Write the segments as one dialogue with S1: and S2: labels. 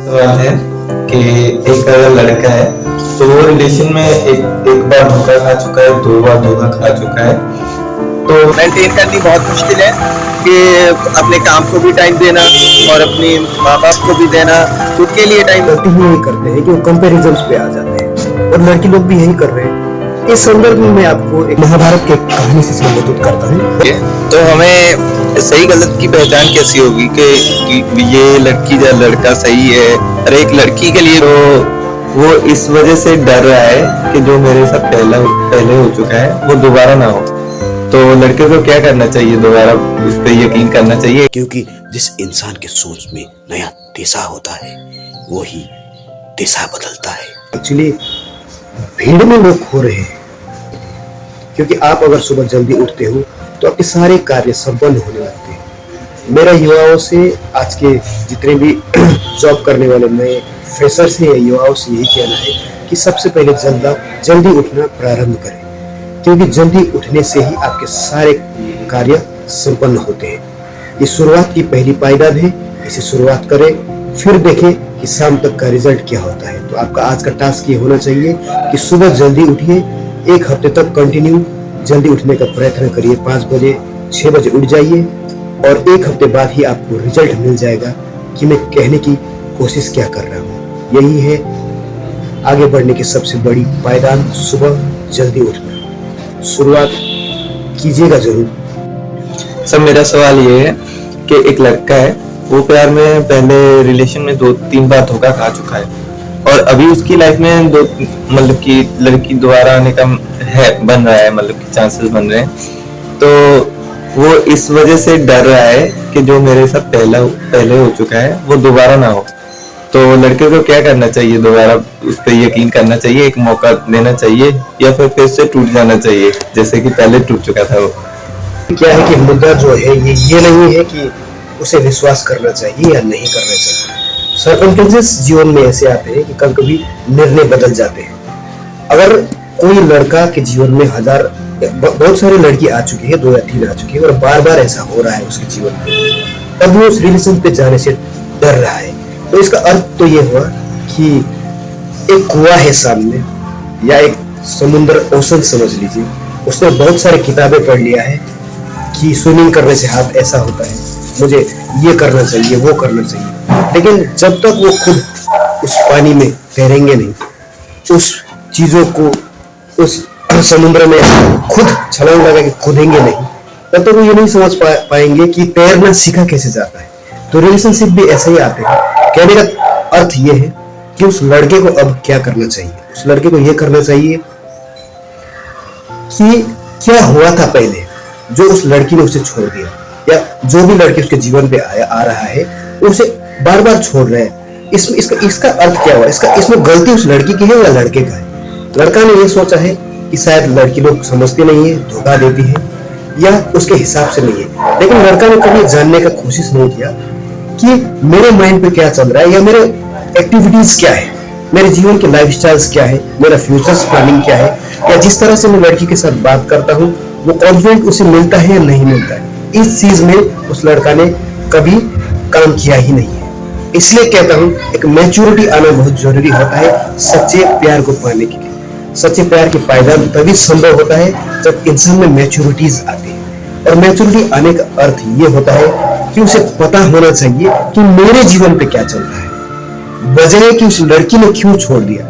S1: सवाल है कि एक अगर लड़का है तो वो रिलेशन में एक बार धोखा खा चुका है, 2 बार धोखा खा चुका है, तो
S2: मेंटेन करनी बहुत मुश्किल है कि अपने काम को भी टाइम देना और अपने माँ बाप को भी देना, खुद के लिए टाइम।
S3: गलती ही यही करते हैं कि वो कंपैरिजन्स पे आ जाते हैं और लड़की लोग भी यही कर रहे हैं। इस संदर्भ में मैं आपको एक महाभारत की कहानी से संबोधित करता हूँ।
S2: तो हमें सही गलत की पहचान कैसी होगी कि ये लड़की या लड़का सही है? हर एक लड़की के लिए
S1: तो वो इस वजह से डर रहा है कि जो मेरे साथ पहले हो चुका है वो दोबारा ना हो। तो लड़के को क्या करना चाहिए? दोबारा उस पर यकीन करना चाहिए,
S4: क्योंकि जिस इंसान के सोच में नया दिशा होता है वही दिशा बदलता है।
S3: एक्चुअली भीड़ में लोग खो रहे हैं, क्योंकि आप अगर सुबह जल्दी उठते हो तो आपके सारे कार्य संपन्न होने लगते हैं। मेरा युवाओं से, आज के जितने भी जॉब करने वाले नए फ्रेशर से या युवाओं से यही कहना है कि सबसे पहले जल्दी उठना प्रारंभ करें, क्योंकि जल्दी उठने से ही आपके सारे कार्य संपन्न होते हैं। ये शुरुआत की पहली पायदान है, इसे शुरुआत करें, फिर देखें कि शाम तक का रिजल्ट क्या होता है। तो आपका आज का टास्क ये होना चाहिए कि सुबह जल्दी उठिए, 1 हफ्ते तक कंटिन्यू जल्दी उठने का प्रयत्न करिए। 5 बजे 6 बजे उठ जाइए और 1 हफ्ते बाद ही आपको रिजल्ट मिल जाएगा कि मैं कहने की कोशिश क्या कर रहा हूँ। यही है आगे बढ़ने की सबसे बड़ी पायदान, सुबह जल्दी उठना। शुरुआत कीजिएगा जरूर।
S1: सब मेरा सवाल ये है कि एक लड़का है, वो प्यार में पहले रिलेशन में 2-3 बार धोखा खा चुका है और अभी उसकी लाइफ में मतलब कि लड़की दोबारा आने का बन रहा है, मतलब कि चांसेस बन रहे हैं। तो वो इस वजह से डर रहा है कि जो मेरे साथ पहले हो चुका है वो दोबारा ना हो। तो लड़के को क्या करना चाहिए? दोबारा उस पर यकीन करना चाहिए, एक मौका देना चाहिए, या फिर से टूट जाना चाहिए जैसे कि पहले टूट चुका था वो?
S3: क्या है कि मुद्दा जो है ये नहीं है कि उसे विश्वास करना चाहिए या नहीं करना चाहिए। सर्कमस्टेंसेस जीवन में ऐसे आते हैं कि कभी कभी निर्णय बदल जाते हैं। अगर कोई लड़का के जीवन में बहुत सारी लड़की आ चुकी है, 2 या 3 आ चुकी है और बार बार ऐसा हो रहा है उसके जीवन में, तब वो उस रिलेशन पे जाने से डर रहा है। तो इसका अर्थ तो ये हुआ कि एक कुआं है सामने या एक समुद्र, ओशन समझ लीजिए। उसने बहुत सारी किताबें पढ़ लिया है कि स्विमिंग करने से हाथ ऐसा होता है, मुझे ये करना चाहिए, वो करना चाहिए, लेकिन जब तक वो खुद उस पानी में तैरेंगे नहीं, उस चीजों को उस समुद्र में खुद छलांग लगा के कूदेंगे नहीं, तब तक वो ये नहीं समझ पाएंगे कि तैरना सीखा कैसे जाता है। तो रिलेशनशिप भी ऐसे ही आते हैं। कहने का अर्थ ये है कि उस लड़के को अब क्या करना चाहिए। उस लड़के को ये करना चाहिए कि क्या हुआ था पहले जो उस लड़की ने उसे छोड़ दिया, या जो भी लड़की उसके जीवन पे आ रहा है उसे बार बार छोड़ रहे हैं। इसका अर्थ क्या हुआ? इसमें गलती उस लड़की की है या लड़के का है? लड़का ने ये सोचा है कि शायद लड़की लोग समझती नहीं है, धोखा देती है, या उसके हिसाब से नहीं है। लेकिन लड़का ने कभी जानने का कोशिश नहीं किया कि मेरे माइंड पे क्या चल रहा है, या मेरे एक्टिविटीज क्या है, मेरे जीवन के लाइफस्टाइल्स क्या है, मेरा फ्यूचर्स प्लानिंग क्या है, या जिस तरह से मैं लड़की के साथ बात करता हूँ वो कॉन्फिडेंट उसे मिलता है या नहीं मिलता है। इस चीज में उस लड़का ने कभी काम किया ही नहीं है। इसलिए कहता हूँ एक मैच्योरिटी आना बहुत जरूरी होता है सच्चे प्यार को पाने के लिए। सच्चे प्यार की पायदान तभी संभव होता है जब इंसान में मैच्योरिटीज आती है। और मैच्योरिटी आने का अर्थ ये होता है कि उसे पता होना चाहिए कि मेरे जीवन पे क्या चल रहा है, बजाय कि उस लड़की ने क्यों छोड़ दिया,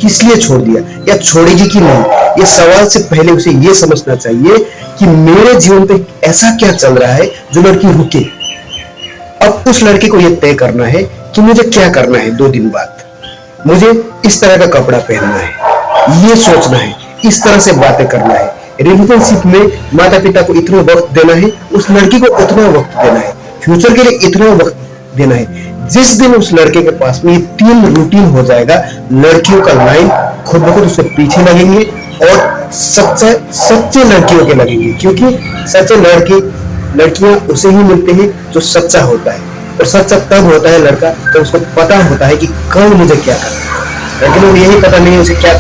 S3: किस लिए छोड़ दिया, या छोड़ेगी कि नहीं। ये सवाल से पहले उसे ये समझना चाहिए कि मेरे जीवन पे ऐसा क्या चल रहा है जो लड़की रुके। अब उस लड़के को ये तय करना है कि मुझे क्या करना है 2 दिन बाद। मुझे इस तरह का कपड़ा पहनना है, ये सोचना है, इस तरह से बातें करना है। रिलेशनशिप में माता पिता को इतना वक्त देना है, उस लड़की को उतना वक्त देना है, फ्यूचर के लिए इतना वक्त देना है। जिस दिन उस लड़के के पास में ये 3 रूटीन हो जाएगा, लड़कियों का लाइन खुद ब खुद उसके पीछे लगेंगे और सच्चे लड़कियों के लगेंगे, क्योंकि सच्चे लड़कियां उसे ही मिलते हैं जो सच्चा होता है। और सच्चा तब होता है लड़का जब उसको पता होता है कि कल मुझे क्या करना है। लड़के को यही पता नहीं है उसे क्या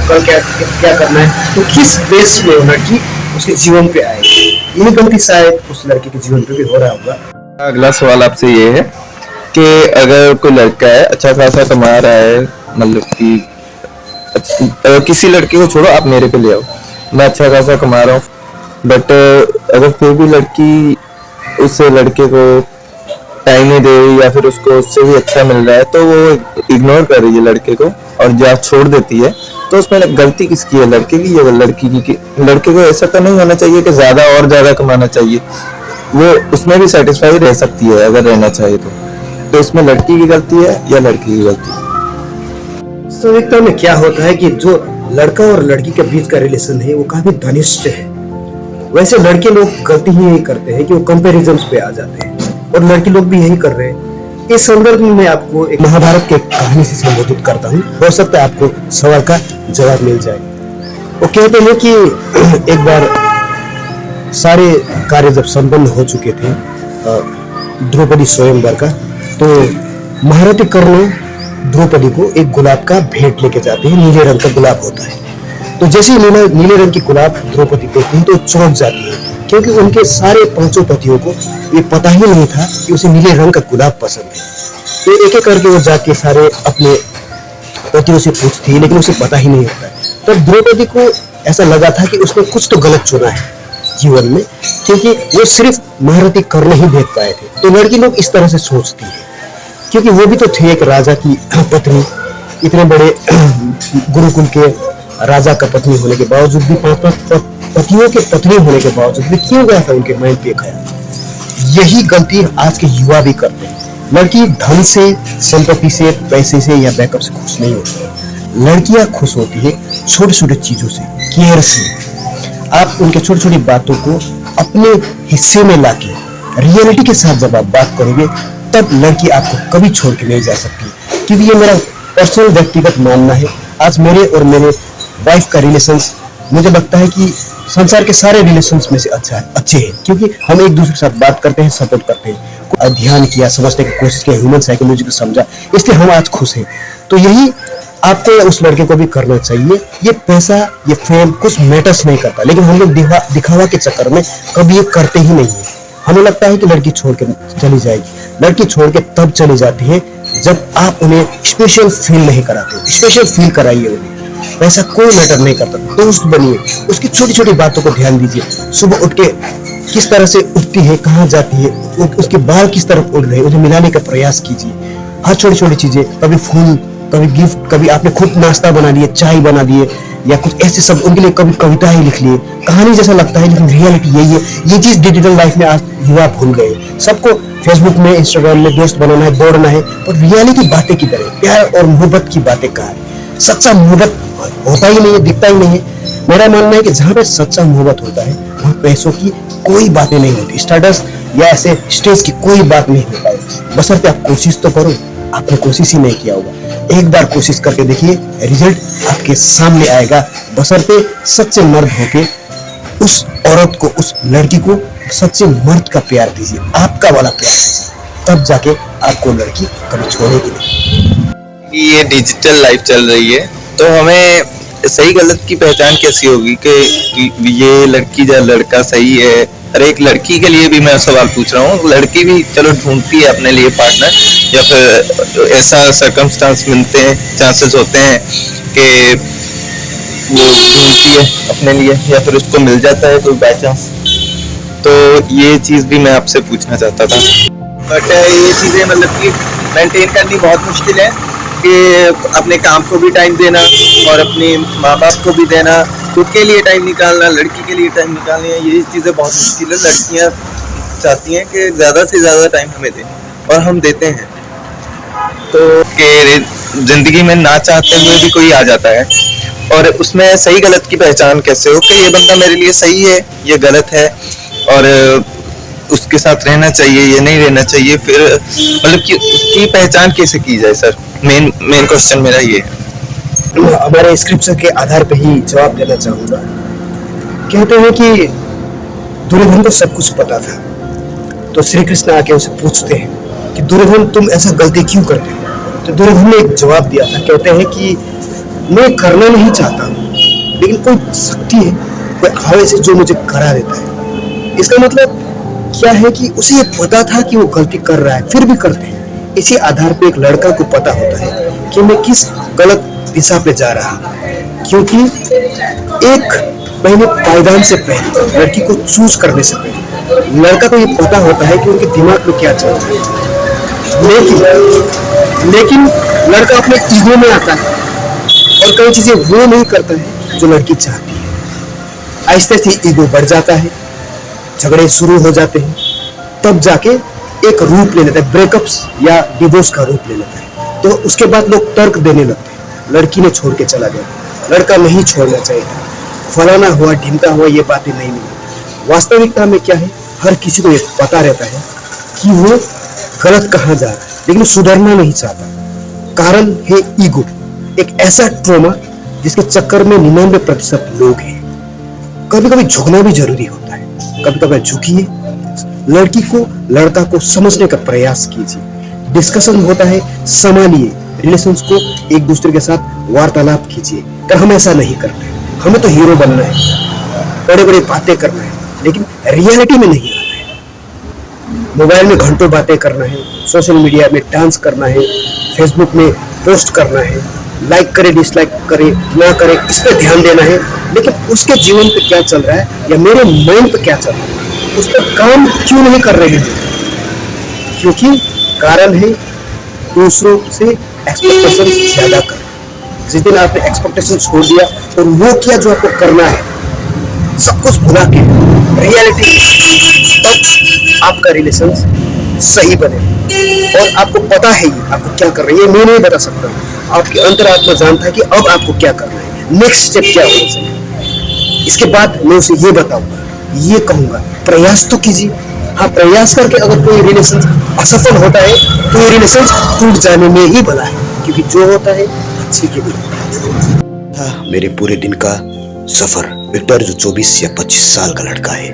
S3: करना है, तो किस बेस में लड़की उसके जीवन पे आएगी। यही गलती शायद उस लड़के के जीवन पे भी हो रहा होगा।
S1: अगला सवाल आपसे ये है कि अगर कोई लड़का है अच्छा खासा कमा रहा है, मतलब कि किसी लड़के को छोड़ो, आप मेरे पे ले आओ, मैं अच्छा खासा कमा रहा हूँ, बट अगर फिर भी लड़की उस लड़के को टाइम नहीं दे रही या फिर उसको उससे भी अच्छा मिल रहा है तो वो इग्नोर कर रही है लड़के को और जब छोड़ देती है, तो उसमें गलती किसकी है, लड़के की या लड़की की? लड़के को ऐसा तो नहीं होना चाहिए कि ज्यादा और ज्यादा कमाना चाहिए, वो उसमें भी सेटिस्फाई रह सकती है अगर रहना चाहे तो इसमें लड़की की गलती है या लड़की की गलती है?
S3: वास्तविकता में क्या होता है कि जो लड़का और लड़की के बीच का रिलेशन है वो काफी घनिष्ठ है। वैसे लड़के लोग गलती ही यही करते हैं कि वो कंपैरिजन पे आ जाते हैं और लड़के लोग भी यही कर रहे हैं। इस संदर्भ में मैं आपको एक महाभारत की कहानी से संबोधित करता हूँ, हो सकता है आपको सवाल का जवाब मिल जाए। वो कहते हैं कि एक बार सारे कार्य जब संपन्न हो चुके थे द्रौपदी स्वयंवर का, तो महारथी कर्ण द्रौपदी को एक गुलाब का भेंट लेके जाते हैं। नीले रंग का गुलाब होता है। तो जैसे ही नीले रंग की गुलाब द्रौपदी देखती है तो चौंक जाती है, क्योंकि उनके सारे 5 पतियों को ये पता ही नहीं था कि उसे नीले रंग का गुलाब पसंद है। तो एक एक करके वो जाके सारे अपने पतियों से पूछती है, लेकिन उसे पता ही नहीं होता। तब द्रौपदी को ऐसा लगा था कि उसने कुछ तो गलत चुना है जीवन में, क्योंकि वो सिर्फ महारथी कर्ण ही देख पाए थे। तो लड़की लोग इस तरह से सोचती है, क्योंकि वो भी तो थे एक राजा की पत्नी, इतने बड़े गुरुकुल के राजा का पत्नी होने के बावजूद भी, 5 पतियों के पत्नी होने के बावजूद भी क्यों गया था उनके माइंड पे ख्याल। यही गलती आज के युवा भी करते हैं। लड़की धन से, संपत्ति से, पैसे से या बैकअप से खुश नहीं होती। लड़कियां खुश होती है छोटी छोटी चीजों से, केयर से। आप उनके छोटी छोटी बातों को अपने हिस्से में लाके रियलिटी के साथ जब आप बात करोगे, तब लड़की आपको कभी छोड़ के नहीं जा सकती। क्योंकि ये मेरा पर्सनल व्यक्तिगत मानना है। आज मेरे और मेरे वाइफ का रिलेशंस मुझे लगता है कि संसार के सारे रिलेशंस में से अच्छे हैं, क्योंकि हम एक दूसरे के साथ बात करते हैं, सपोर्ट करते हैं, अध्ययन किया, समझने की कोशिश की, ह्यूमन साइकोलॉजी को समझा, इसलिए हम आज खुश हैं। तो यही आपको या उस लड़के को भी करना चाहिए। ये पैसा, ये फेम कुछ मैटर्स नहीं करता, लेकिन हम लोग दिखावा के चक्कर में कभी ये करते ही नहीं है। हमें लगता है कि लड़की छोड़ के चली जाएगी। लड़की छोड़ के तब चली जाती है जब आप उन्हें स्पेशल फील नहीं कराते हो। स्पेशल फील कराइए उन्हें, पैसा कोई मैटर नहीं करता। दोस्त बनिए, उसकी छोटी छोटी बातों को ध्यान दीजिए। सुबह उठ के किस तरह से उठती है, कहाँ जाती है, उसके बाल किस तरफ उड़ रहे हैं, उन्हें मिलाने का प्रयास कीजिए। हर छोटी छोटी चीजें, कभी फूल, कभी गिफ्ट, कभी आपने खुद नाश्ता बना दिए, चाय बना दिए, या कुछ ऐसे सब उनके लिए कभी कविताएं लिख लिए। कहानी जैसा लगता है, लेकिन रियलिटी यही है। ये चीज डिजिटल लाइफ में आज युवा भूल गए। सबको फेसबुक में, इंस्टाग्राम में दोस्त बनाना है, दौड़ना है, और रियलिटी बातें किधर है? प्यार और मोहब्बत की बातें कहाँ है? सच्चा मोहब्बत होता ही नहीं है, दिखता ही नहीं है। मेरा मानना है कि जहाँ पे सच्चा मोहब्बत होता है वहाँ पैसों की कोई बातें नहीं होती, स्टेटस या ऐसे स्टेज की कोई बात नहीं होता है। बशर्ते आप कोशिश तो करो। आपने कोशिश ही नहीं किया होगा। एक बार कोशिश करके देखिए, रिजल्ट आपके सामने आएगा। बशर्ते सच्चे मर्द होके उस औरत को, उस लड़की को सच्चे मर्द का प्यार दीजिए, आपका वाला प्यार दीजिए, तब जाके आपको लड़की कभी छोड़ेगी नहीं।
S1: ये डिजिटल लाइफ चल रही है, तो हमें सही गलत की पहचान कैसी होगी कि ये लड़की या लड़का सही है? अरे एक लड़की के लिए भी मैं सवाल पूछ रहा हूँ। लड़की भी चलो ढूंढती है अपने लिए पार्टनर, या फिर ऐसा सर्कमस्टांस मिलते हैं, चांसेस होते हैं कि वो ढूंढती है अपने लिए या फिर उसको मिल जाता है कोई बाय चांस। तो ये चीज भी मैं आपसे पूछना चाहता था।
S2: बट ये चीजें मतलब कि मेंटेन करनी बहुत मुश्किल है, कि अपने काम को भी टाइम देना और अपने माँ बाप को भी देना, खुद के लिए टाइम निकालना, लड़की के लिए टाइम निकालना, ये चीज़ें बहुत मुश्किल है। लड़कियाँ चाहती हैं कि ज़्यादा से ज़्यादा टाइम हमें दें, और हम देते हैं।
S1: तो जिंदगी में ना चाहते हुए भी कोई आ जाता है, और उसमें सही गलत की पहचान कैसे हो कि ये बंदा मेरे लिए सही है, ये गलत है, और उसके साथ रहना चाहिए, ये नहीं रहना चाहिए, फिर मतलब कि उसकी पहचान कैसे की जाए? सर मेन क्वेश्चन मेरा ये है।
S3: हमारे स्क्रिप्चर के आधार पे ही जवाब देना चाहूंगा। कहते हैं कि दुर्योधन को सब कुछ पता था, तो श्री कृष्ण आके उसे पूछते हैं कि दुर्योधन तुम ऐसा गलती क्यों करते हो? तो दुर्योधन ने एक जवाब दिया था। कहते हैं कि मैं करना नहीं चाहता, लेकिन कोई शक्ति है, कोई आवेश है जो मुझे करा देता है। इसका मतलब क्या है कि उसे ये पता था कि वो गलती कर रहा है, फिर भी करते हैं। इसी आधार पे एक लड़का को पता होता है कि मैं किस गलत दिशा पे जा रहा हूँ, क्योंकि एक महीने पायदान से पहले, लड़की को चूज करने से पहले लड़का को ये पता होता है कि उनके दिमाग में क्या चल रहा है। लेकिन लड़का अपने ईगो में आता है और कई चीजें वो नहीं करता है जो लड़की चाहती है। आहिस्ते से ईगो बढ़ जाता है, झगड़े शुरू हो जाते हैं, तब जाके एक रूप ले लेता है, ब्रेकअप्स या डिवोर्स का रूप ले लेता है। तो उसके बाद लोग तर्क देने लगते हैं, लड़की ने छोड़ के चला गया, लड़का नहीं छोड़ना चाहिए था, फलाना हुआ ढिमका हुआ, ये बातें नहीं मिली। वास्तविकता में क्या है, हर किसी को ये पता रहता है कि वो गलत कहाँ जा रहा है, लेकिन सुधरना नहीं चाहता। कारण है ईगो, एक ऐसा ट्रॉमा जिसके चक्कर में 99% लोग हैं। कभी कभी झुकना भी जरूरी होता है, कभी कभी झुकिए, लड़की को लड़का को समझने का प्रयास कीजिए, डिस्कशन होता है, संभालिए, रिलेशंस को एक दूसरे के साथ वार्तालाप कीजिए। पर हम ऐसा नहीं करते, हमें तो हीरो बनना है, बड़े बड़े बातें करना है, लेकिन रियलिटी में नहीं आना है। मोबाइल में घंटों बातें करना है, सोशल मीडिया में डांस करना है, फेसबुक में पोस्ट करना है, लाइक करे डिसलाइक करे ना करे इस पर ध्यान देना है, लेकिन उसके जीवन पे क्या चल रहा है या मेरे माइंड पे क्या चल रहा है उस पर काम क्यों नहीं कर रहे हैं? क्योंकि कारण है दूसरों से एक्सपेक्टेशन ज्यादा कर। जिस दिन आपने एक्सपेक्टेशन छोड़ दिया और वो किया जो आपको करना है, सब कुछ भुला के रियलिटी, तब आपका रिलेशन सही बने। और आपको पता है ये आपको क्या कर रही है, मैं नहीं बता सकता, आपकी अंतरात्मा जानता है कि अब आपको क्या करना है, नेक्स्ट स्टेप क्या होना चाहिए। इसके बाद मैं उसे ये बताऊंगा, ये कहूंगा, प्रयास तो कीजिए। हाँ, प्रयास करके अगर कोई रिलेशन असफल होता है तो ये रिलेशन टूट जाने में ही भला है, क्योंकि जो होता है अच्छे के लिए।
S4: मेरे पूरे दिन का सफर विक्टर जो 24 या 25 साल का लड़का है,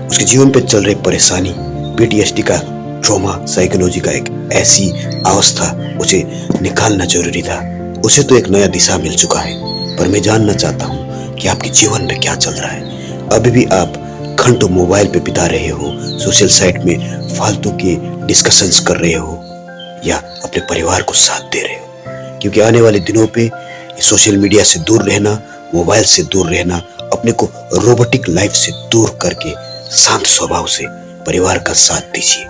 S4: उसके जीवन पे चल रही परेशानी, पीटीएसडी का ट्रॉमा, साइकोलॉजी का एक ऐसी अवस्था, उसे निकालना जरूरी था। उसे तो एक नया दिशा मिल चुका है, पर मैं जानना चाहता हूँ कि आपके जीवन में क्या चल रहा है। अभी भी आप घंटों मोबाइल पे बिता रहे हो, सोशल साइट में फालतू के डिस्कशंस कर रहे हो, या अपने परिवार को साथ दे रहे हो? क्योंकि आने वाले दिनों पे सोशल मीडिया से दूर रहना, मोबाइल से दूर रहना, अपने को रोबोटिक लाइफ से दूर करके शांत स्वभाव से परिवार का साथ दीजिए।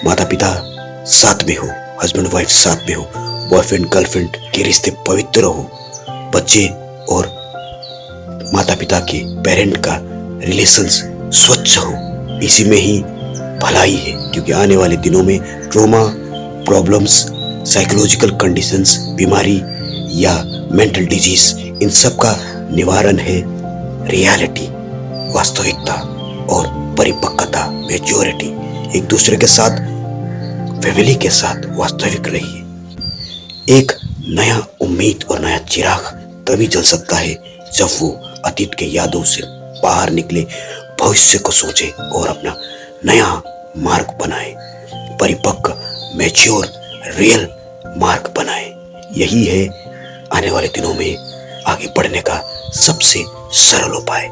S4: माता पिता साथ में हो, हस्बैंड वाइफ साथ में हो, बॉयफ्रेंड गर्लफ्रेंड के रिश्ते पवित्र हो, बच्चे और माता पिता के पेरेंट का रिलेशंस स्वच्छ हो, इसी में ही भलाई है। क्योंकि आने वाले दिनों में ट्रॉमा, प्रॉब्लम्स, साइकोलॉजिकल कंडीशंस, बीमारी या मेंटल डिजीज, इन सब का निवारण है रियलिटी, वास्तविकता और परिपक्वता, मैच्योरिटी। एक दूसरे के साथ, फैमिली के साथ वास्तविक रहिए। एक नया उम्मीद और नया चिराग तभी जल सकता है जब वो अतीत के यादों से बाहर निकले, भविष्य को सोचे और अपना नया मार्ग बनाए, परिपक्व, मैच्योर, रियल मार्ग बनाए। यही है आने वाले दिनों में आगे बढ़ने का सबसे सरल उपाय।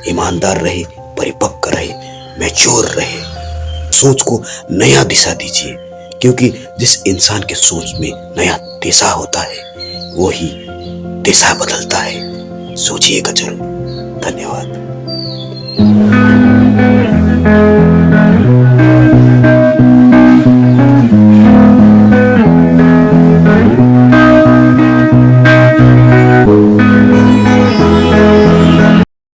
S4: ईमानदार रहे, परिपक्व रहे, मैच्योर रहे, सोच को नया दिशा दीजिए। क्योंकि जिस इंसान के सोच में नया दिशा होता है वो ही दिशा बदलता है। सोचिएगा जरूर। धन्यवाद।